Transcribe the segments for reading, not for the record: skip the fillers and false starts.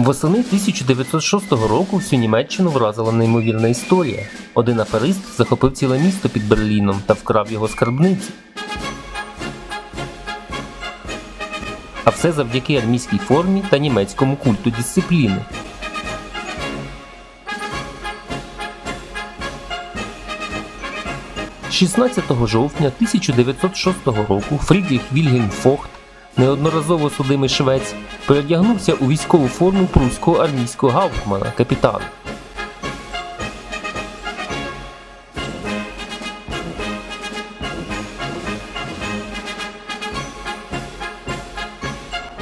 Восени 1906 року всю Німеччину вразила неймовірна історія. Один аферист захопив ціле місто під Берліном та вкрав його скарбниці. А все завдяки армійській формі та німецькому культу дисципліни. – 16 жовтня 1906 року Фрідріх Вільгельм Фохт, неодноразово судимий швець, переодягнувся у військову форму прусського армійського гауптмана, капітана.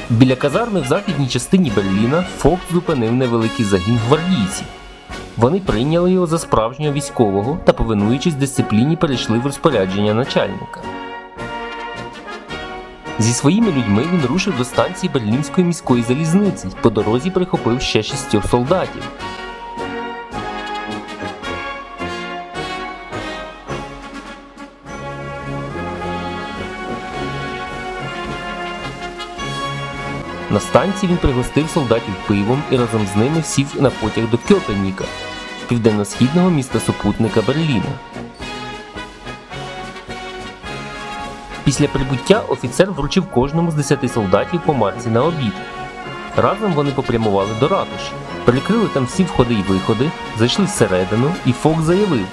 Біля казарми в західній частині Берліна Фохт зупинив невеликий загін гвардійців. Вони прийняли його за справжнього військового та, повинуючись дисципліні, перейшли в розпорядження начальника. Зі своїми людьми він рушив до станції Берлінської міської залізниці, по дорозі прихопив ще 6 солдатів. На станції він пригостив солдатів пивом і разом з ними сів на потяг до Кьопеніка, південно-східного міста-супутника Берліна. Після прибуття офіцер вручив кожному з 10 солдатів по марці на обід. Разом вони попрямували до ратуші, перекрили там всі входи й виходи, зайшли всередину, і Фохт заявив,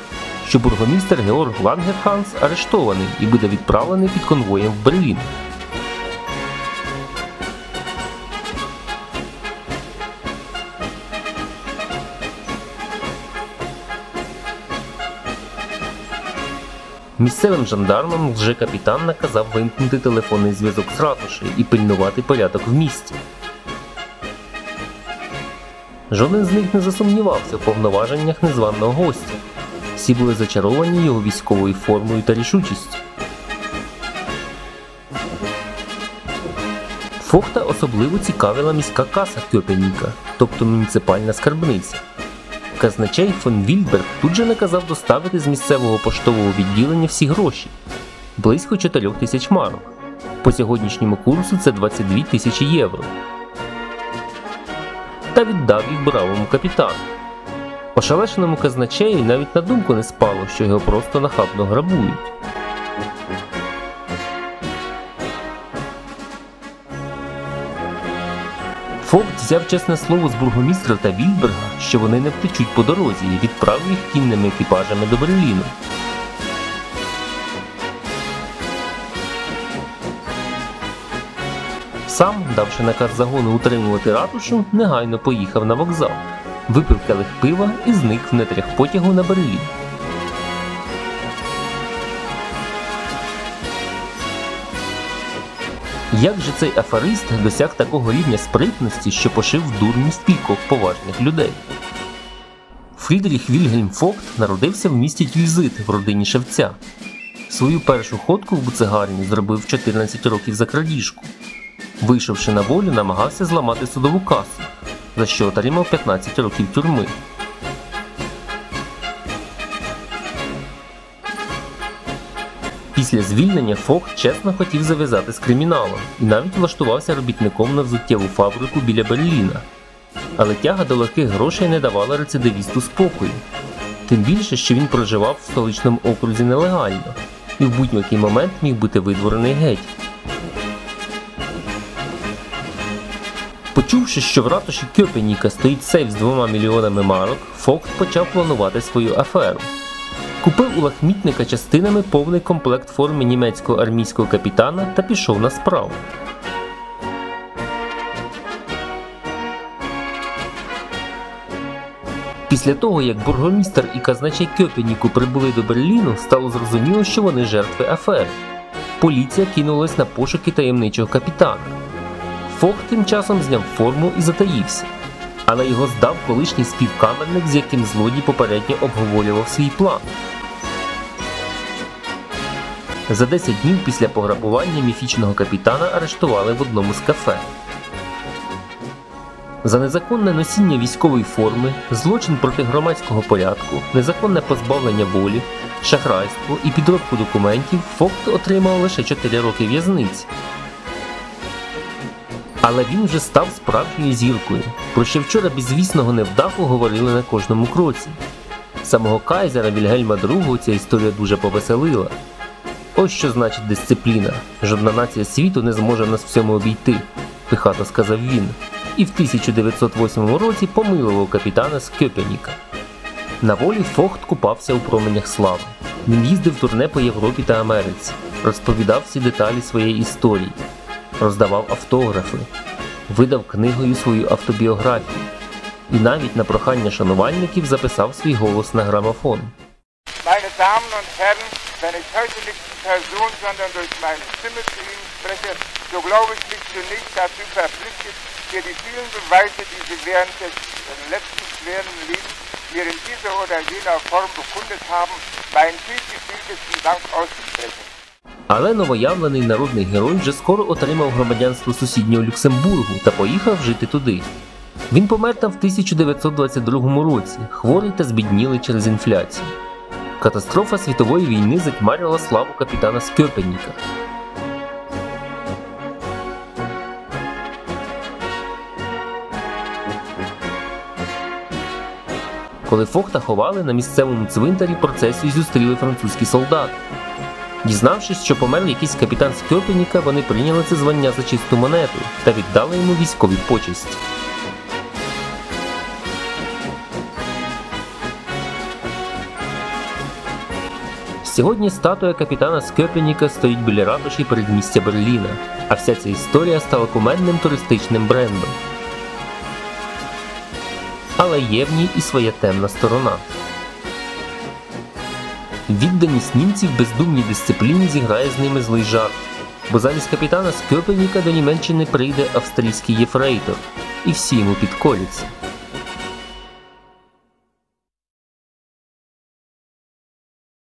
що бургомістер Георг Лангерханс арештований і буде відправлений під конвоєм в Берлін. Місцевим жандармам лже-капітан наказав вимкнути телефонний зв'язок з ратушею і пильнувати порядок в місті. Жоден з них не засумнівався в повноваженнях незваного гостя. Всі були зачаровані його військовою формою та рішучістю. Фохта особливо цікавила міська каса Кьопеніка, тобто муніципальна скарбниця. Казначей фон Вільберг тут же наказав доставити з місцевого поштового відділення всі гроші – близько 4 тисяч марок. По сьогоднішньому курсу це 22 тисячі євро. Та віддав їх бравому капітану. Ошелешеному казначею навіть на думку не спало, що його просто нахабно грабують. Фохт взяв чесне слово з бургомістра та Вільберга, що вони не втечуть по дорозі, і відправив їх кінними екіпажами до Берліну. Сам, давши наказ загону утримувати ратушу, негайно поїхав на вокзал, випив келих пива і зник в нетрях потягу на Берлін. Як же цей аферист досяг такого рівня спритності, що пошив в дурність кількох поважних людей? Фрідріх Вільгельм Фохт народився в місті Тільзит в родині шевця. Свою першу ходку в буцегарні зробив в 14 років за крадіжку. Вийшовши на волю, намагався зламати судову касу, за що отримав 15 років тюрми. Після звільнення Фогт чесно хотів зав'язати з криміналом і навіть влаштувався робітником на взуттєву фабрику біля Берліна. Але тяга до легких грошей не давала рецидивісту спокою. Тим більше, що він проживав в столичному окрузі нелегально і в будь-який момент міг бути видворений геть. Почувши, що в ратуші Кьопеніка стоїть сейф з 2 мільйонами марок, Фогт почав планувати свою аферу. Купив у лахмітника частинами повний комплект форми німецького армійського капітана та пішов на справу. Після того, як бургомістер і казначей Кьопеніку прибули до Берліну, стало зрозуміло, що вони жертви афери. Поліція кинулась на пошуки таємничого капітана. Фогт тим часом зняв форму і затаївся. Але його здав колишній співкамерник, з яким злодій попередньо обговорював свій план. За 10 днів після пограбування міфічного капітана арештували в одному з кафе. За незаконне носіння військової форми, злочин проти громадського порядку, незаконне позбавлення волі, шахрайство і підробку документів Фогт отримав лише 4 роки в'язниці. Але він вже став справжньою зіркою, про що вчора безвісного невдаху говорили на кожному кроці. Самого кайзера Вільгельма II ця історія дуже повеселила. Ось що значить дисципліна. Жодна нація світу не зможе нас всьому обійти, пихато сказав він. І в 1908 році помилував капітана з Кьопеніка. На волі Фогт купався у променях слави. Він їздив турне по Європі та Америці, розповідав всі деталі своєї історії, роздавав автографи, видав книгою свою автобіографію і навіть на прохання шанувальників записав свій голос на грамофон. Meine Damen und Herren, wenn ich heute nicht in Person, sondern durch meine Stimme zu Ihnen spreche, so glaube ich mich zunächst dazu verpflichtet, mir die vielen Beweise, die Sie während des letzten schweren Lebens mir in dieser oder jener Form bekundet haben, meinen tiefgefühltesten Dank auszusprechen. Але новоявлений народний герой вже скоро отримав громадянство сусіднього Люксембургу та поїхав жити туди. Він помер там в 1922 році, хворий та збіднілий через інфляцію. Катастрофа світової війни затьмарила славу капітана з Кьопеніка. Коли Фогта ховали, на місцевому цвинтарі процесію зустріли французькі солдати. Дізнавшись, що помер якийсь капітан з Кьопеніка, вони прийняли це звання за чисту монету та віддали йому військові почесті. Сьогодні статуя капітана з Кьопеніка стоїть біля ратуші передмістя Берліна, а вся ця історія стала кумедним туристичним брендом. Але є в ній і своя темна сторона. Відданість німців бездумній дисципліні зіграє з ними злий жарт, бо замість капітана з Кьопеніка до Німеччини прийде австрійський єфрейтор, і всі йому підкоряться.